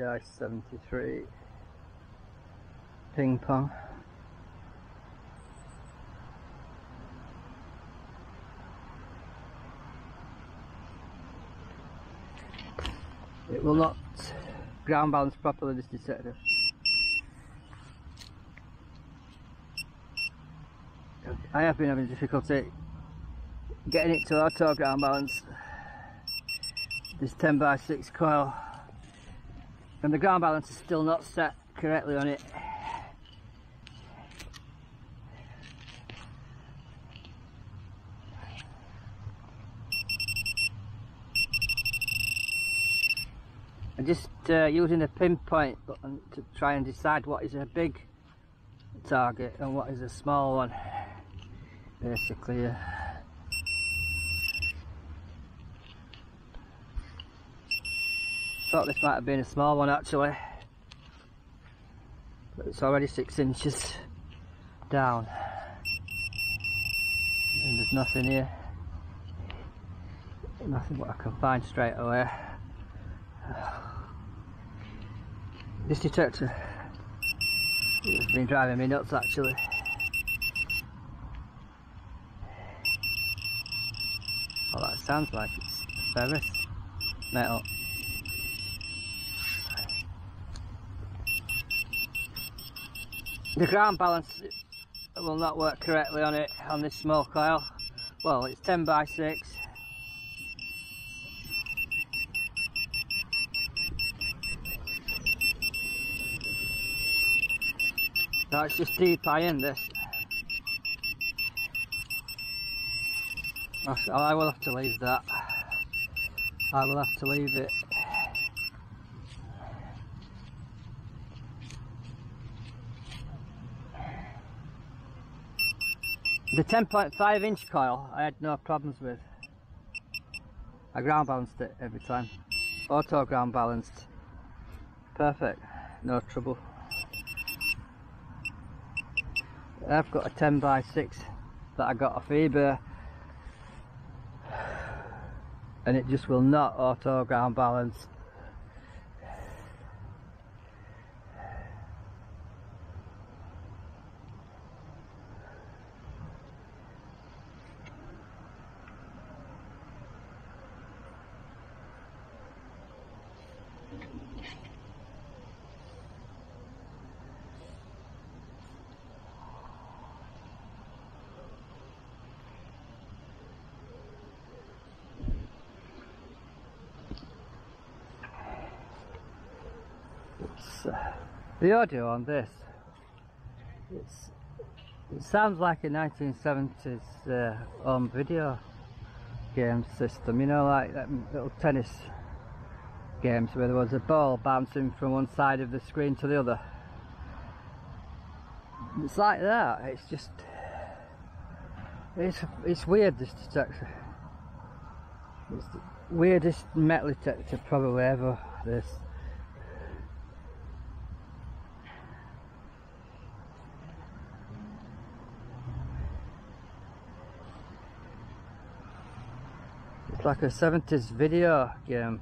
73 ping pong. It will not ground balance properly, this detector. I have been having difficulty getting it to auto ground balance, this 10x6 coil, and the ground balance is still not set correctly on it. I'm just using a pinpoint button to try and decide what is a big target and what is a small one, basically. Thought this might have been a small one actually, but it's already 6 inches down and there's nothing here, nothing what I can find straight away. This detector has been driving me nuts actually. Well, that sounds like it's ferrous metal. The ground balance will not work correctly on it, on this small coil. Well, it's 10x6. No, it's just deep iron, this. I will have to leave that. I will have to leave it. The 10.5 inch coil I had no problems with. I ground balanced it every time. Auto ground balanced. Perfect. No trouble. I've got a 10x6 that I got off eBay, and it just will not auto ground balance. The audio on this, it sounds like a 1970s home video game system, you know, like little tennis games where there was a ball bouncing from one side of the screen to the other. It's like that. It's just, it's weird, this detector. It's the weirdest metal detector probably ever, this. It's like a 70s video game.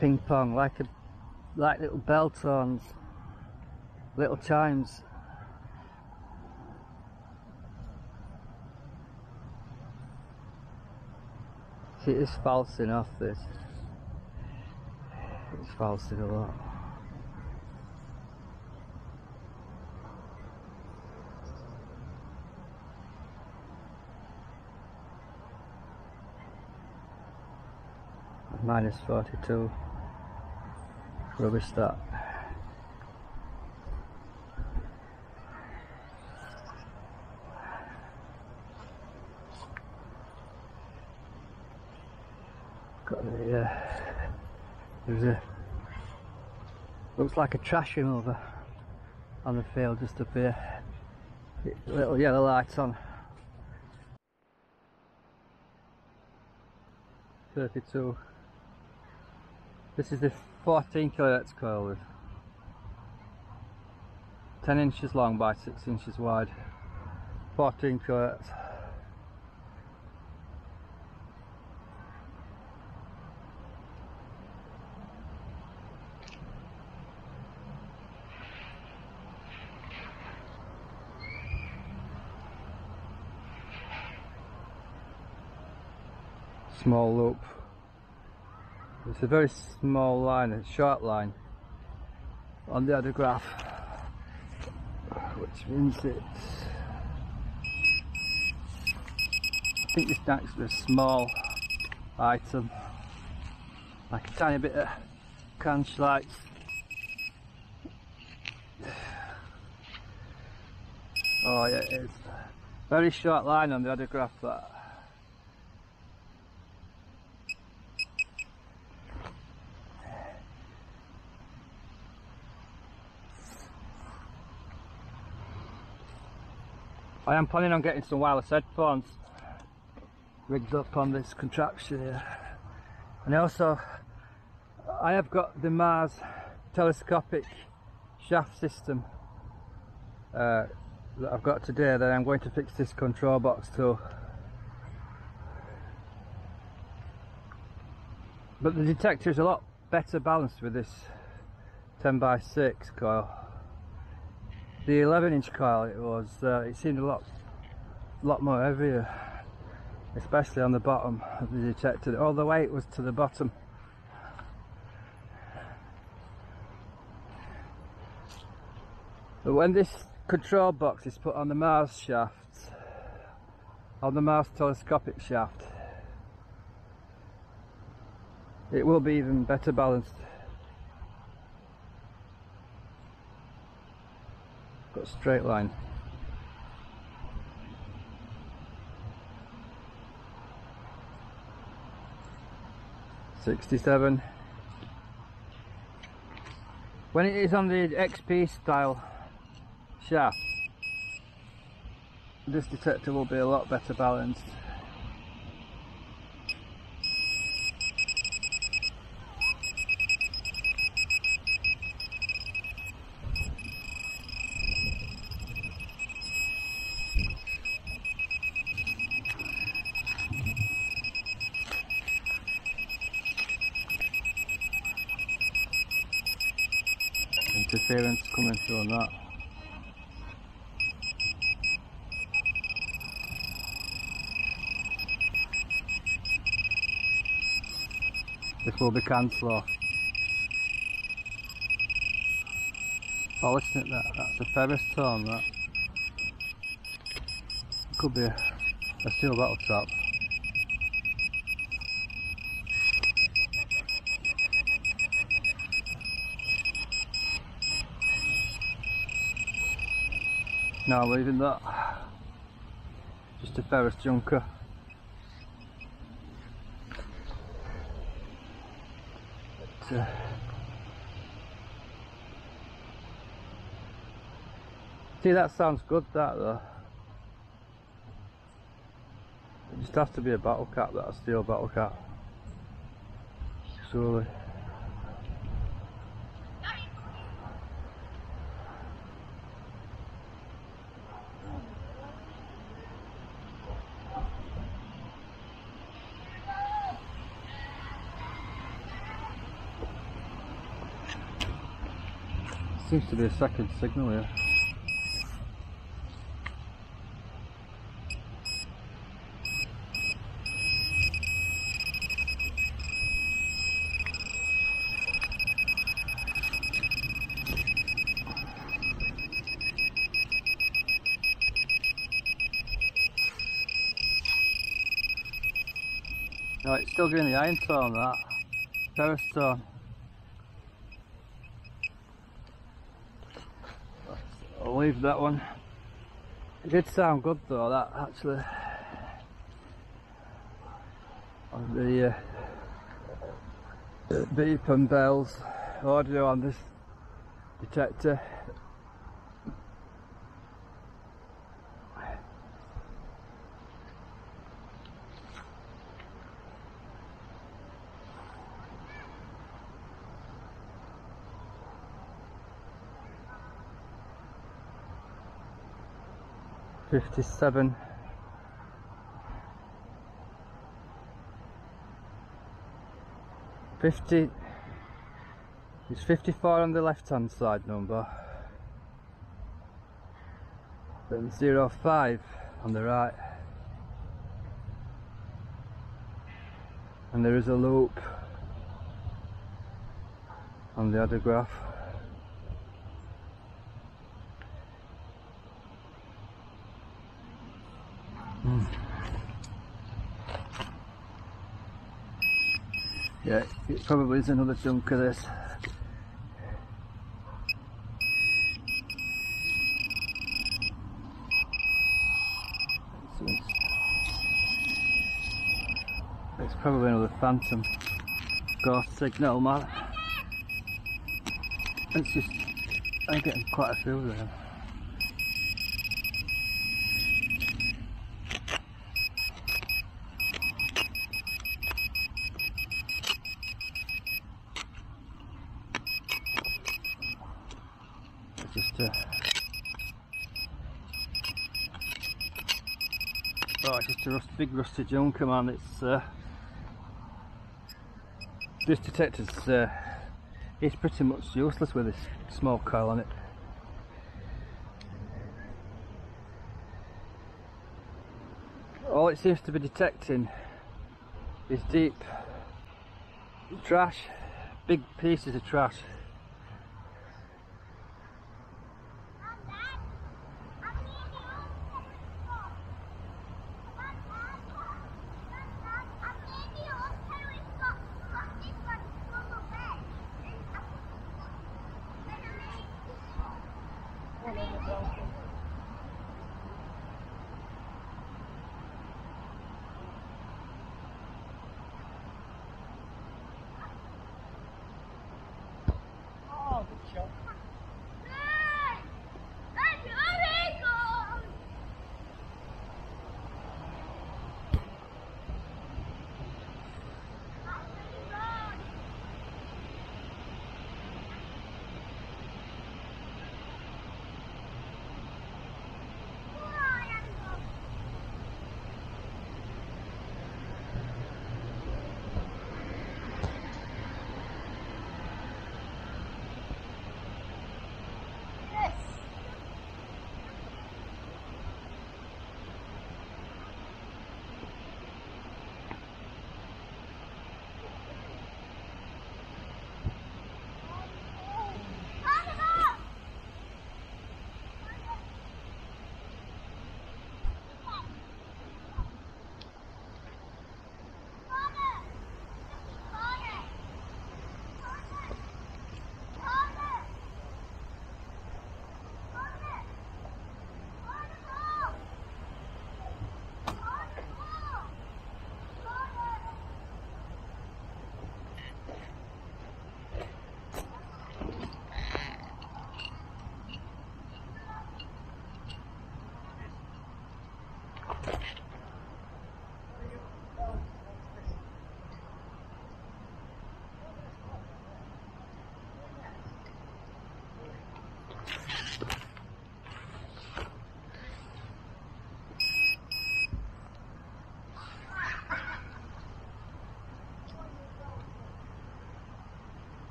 Ping pong, like little bell tones, little chimes. See, it is falsing off this. It's falsing a lot. Minus 42. Rubbish that. Got there's looks like a trash remover on the field just up here. Little yellow lights on. 32. This is the 14 kHz coil with 10 inches long by 6 inches wide. 14 kHz. small loop. It's a very small line, a short line on the other graph, which means it's, I think this next to a small item, like a tiny bit of can lights. Oh yeah, it's very short line on the other graph, that. I am planning on getting some wireless headphones rigged up on this contraption here, and also I have got the Mars telescopic shaft system that I've got today that I'm going to fix this control box to. But the detector is a lot better balanced with this 10x6 coil. The 11-inch coil, it seemed a lot more heavier, especially on the bottom of the detector. All the weight was to the bottom. But when this control box is put on the Mars shaft, on the Mars telescopic shaft, it will be even better balanced. Got a straight line. $67. When it is on the XP style shaft, this detector will be a lot better balanced. Interference coming through on that. This will be cancel. Oh, listen to that, that's a ferrous tone, that. It could be a steel bottle top. No, leaving that. Just a ferrous junker. But, see, that sounds good, that though. It just has to be a bottle cap, that, a steel bottle cap. Surely. Seems to be a second signal here. No, it's still doing the iron tone, that. Ferrous tone. I'll leave that one. It did sound good though, that actually. On the beep and bells audio on this detector. $57. It's 54 on the left hand side number, then 05 on the right. and there is a loop on the other graph. Yeah, it probably is another chunk of this. It's probably another phantom ghost signal, man. It's just, I'm getting quite a few of them. It's just oh, it's just a big rusty junker, man. It's this detector's it's pretty much useless with this small coil on it. All it seems to be detecting is deep trash, big pieces of trash.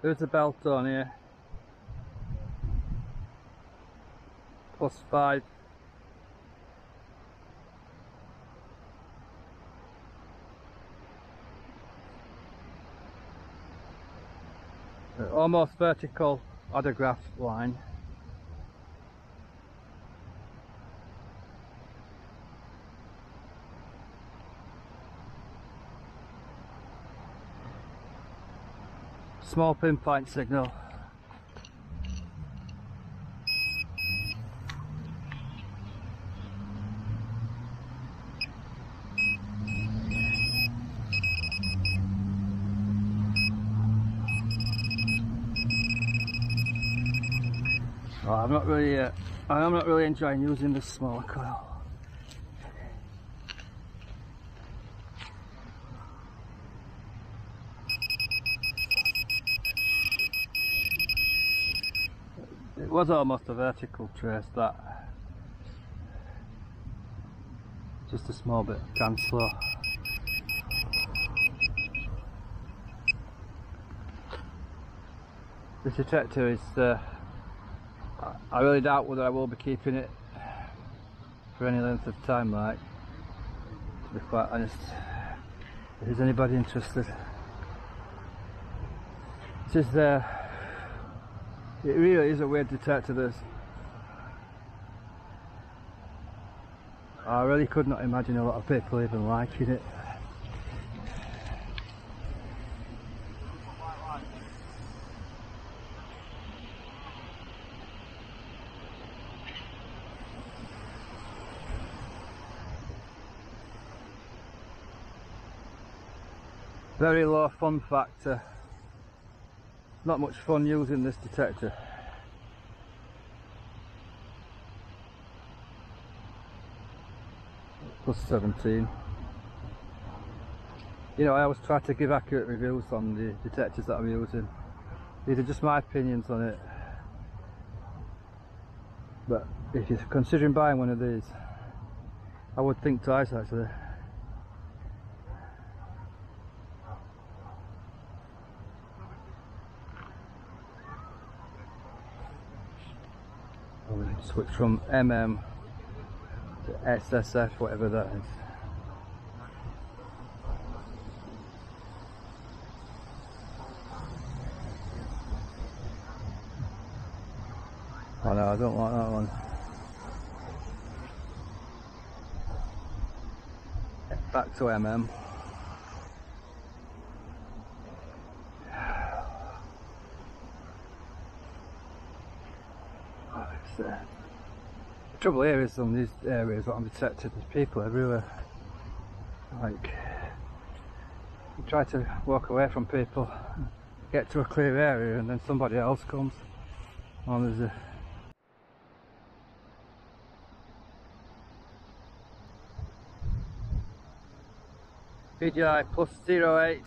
There's a belt on here. +5. Almost vertical autograph line. Small pinpoint signal. Oh, I'm not really enjoying using this smaller coil. It was almost a vertical trace, that. Just a small bit can slow. This detector is, I really doubt whether I will be keeping it for any length of time, like, to be quite honest. If there's anybody interested. This is, it really is a weird detector, this. I really could not imagine a lot of people even liking it. Very low fun factor. Not much fun using this detector. Plus 17. You know, I always try to give accurate reviews on the detectors that I'm using. These are just my opinions on it. But if you're considering buying one of these, I would think twice actually. I'll switch from MM to SSF, whatever that is. Oh no, I don't want that one. Back to MM. The trouble here is, on these areas that I'm detected, there's people everywhere. Like, you try to walk away from people, get to a clear area, and then somebody else comes. Oh, there's a PGI plus 08.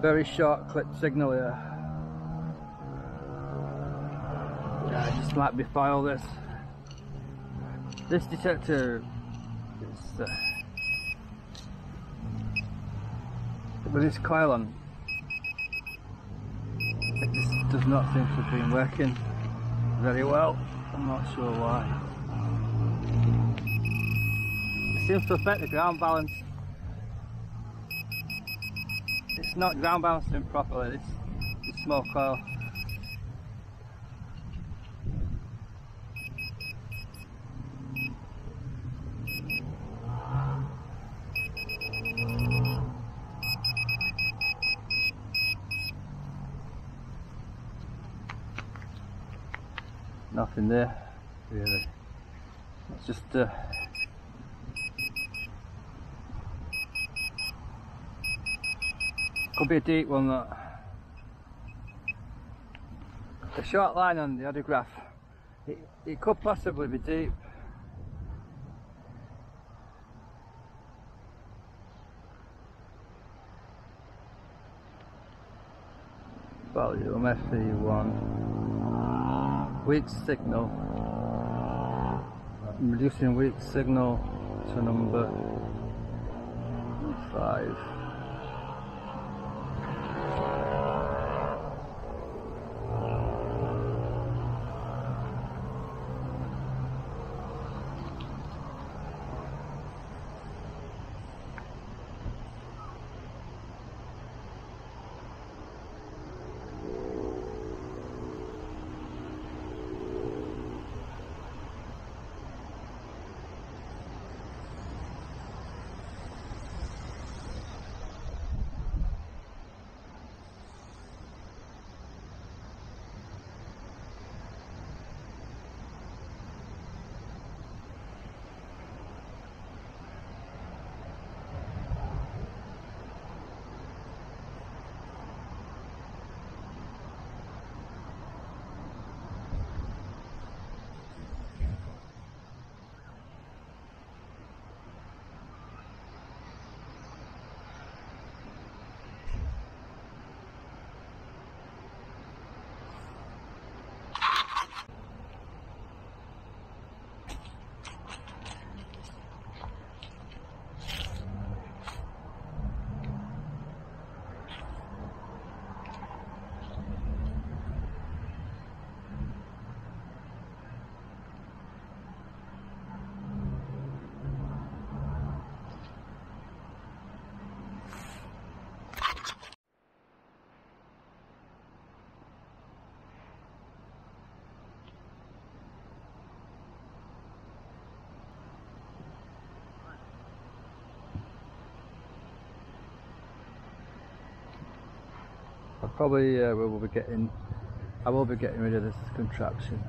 Very short clip signal here. Yeah, I just might be foul this. This detector is with this coil on, it just does not seem to have been working very well. I'm not sure why. It seems to affect the ground balance. It's not ground balancing properly, this small coil. Nothing there, really. It's just could be a deep one. That the short line on the audiograph, it could possibly be deep. Volume FE1. Weak signal. I'm reducing weak signal to number 5. Probably I will be getting rid of this contraption.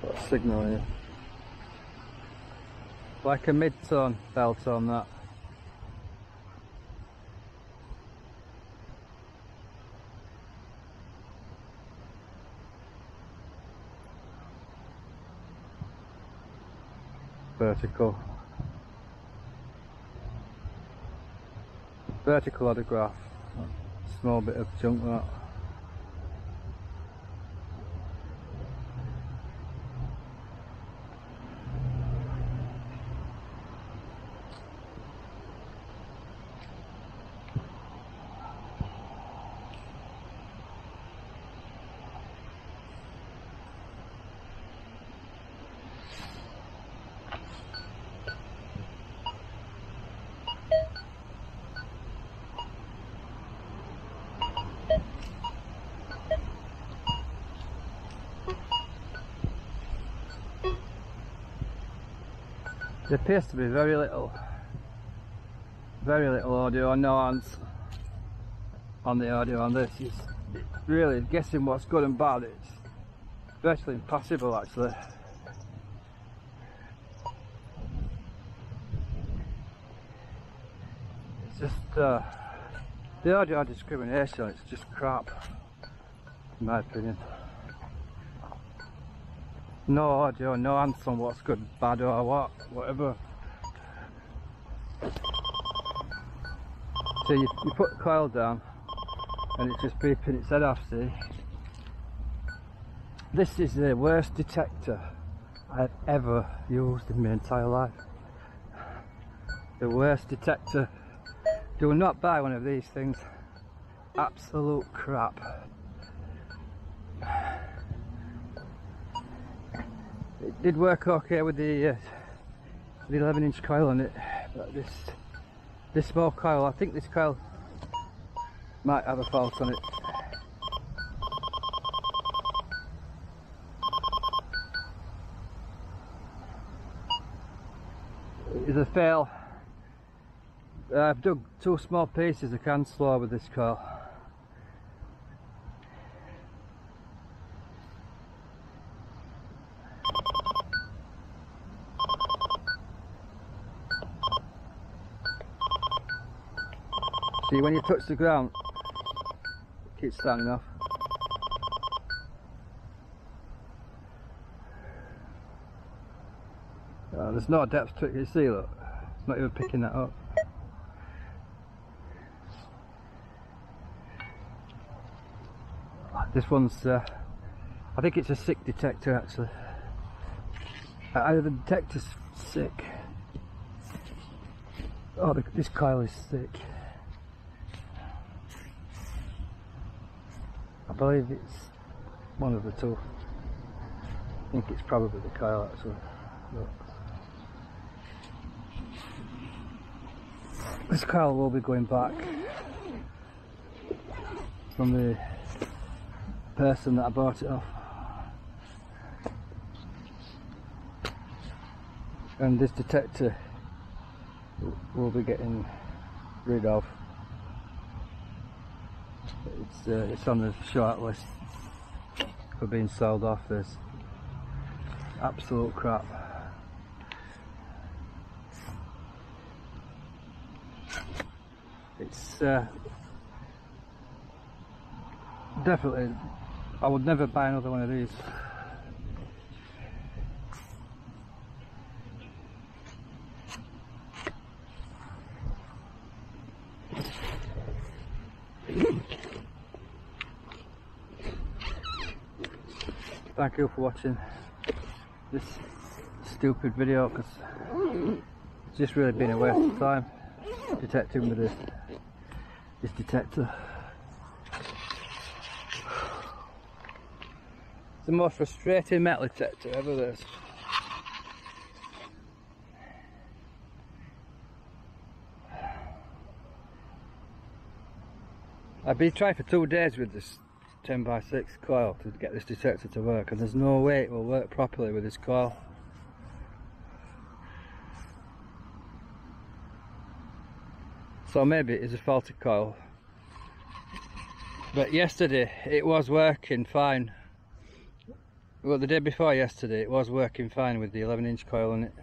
Got a signal here. Like a mid-tone belt on that. Vertical autograph. Small bit of junk that. There appears to be very little audio, no hands on the audio on this. It's really guessing what's good and bad. It's virtually impossible actually. It's just the audio discrimination, it's just crap in my opinion. No audio, no answer on what's good, bad or whatever. So you put the coil down and it's just beeping its head off, see. This is the worst detector I've ever used in my entire life. The worst detector. Do not buy one of these things. Absolute crap. It did work okay with the 11-inch coil on it, but this small coil, I think this coil might have a fault on it. It's a fail. I've dug 2 small pieces of can slaw with this coil. See, when you touch the ground, it keeps standing off. There's no depth to it, you see, look. It's not even picking that up. This one's, I think it's a sick detector actually. Either the detector's sick. Oh, this coil is sick. I believe it's one of the two. I think it's probably the coil actually. Look. This coil will be going back from the person that I bought it off. And this detector will be getting rid of. It's on the short list for being sold off. This absolute crap. It's definitely, I would never buy another one of these. Thank you for watching this stupid video, because it's just really been a waste of time detecting with this detector. It's the most frustrating metal detector ever there is. I've been trying for 2 days with this 10x6 coil to get this detector to work, and there's no way it will work properly with this coil. So maybe it is a faulty coil. But yesterday it was working fine. Well, the day before yesterday it was working fine with the 11-inch coil in it.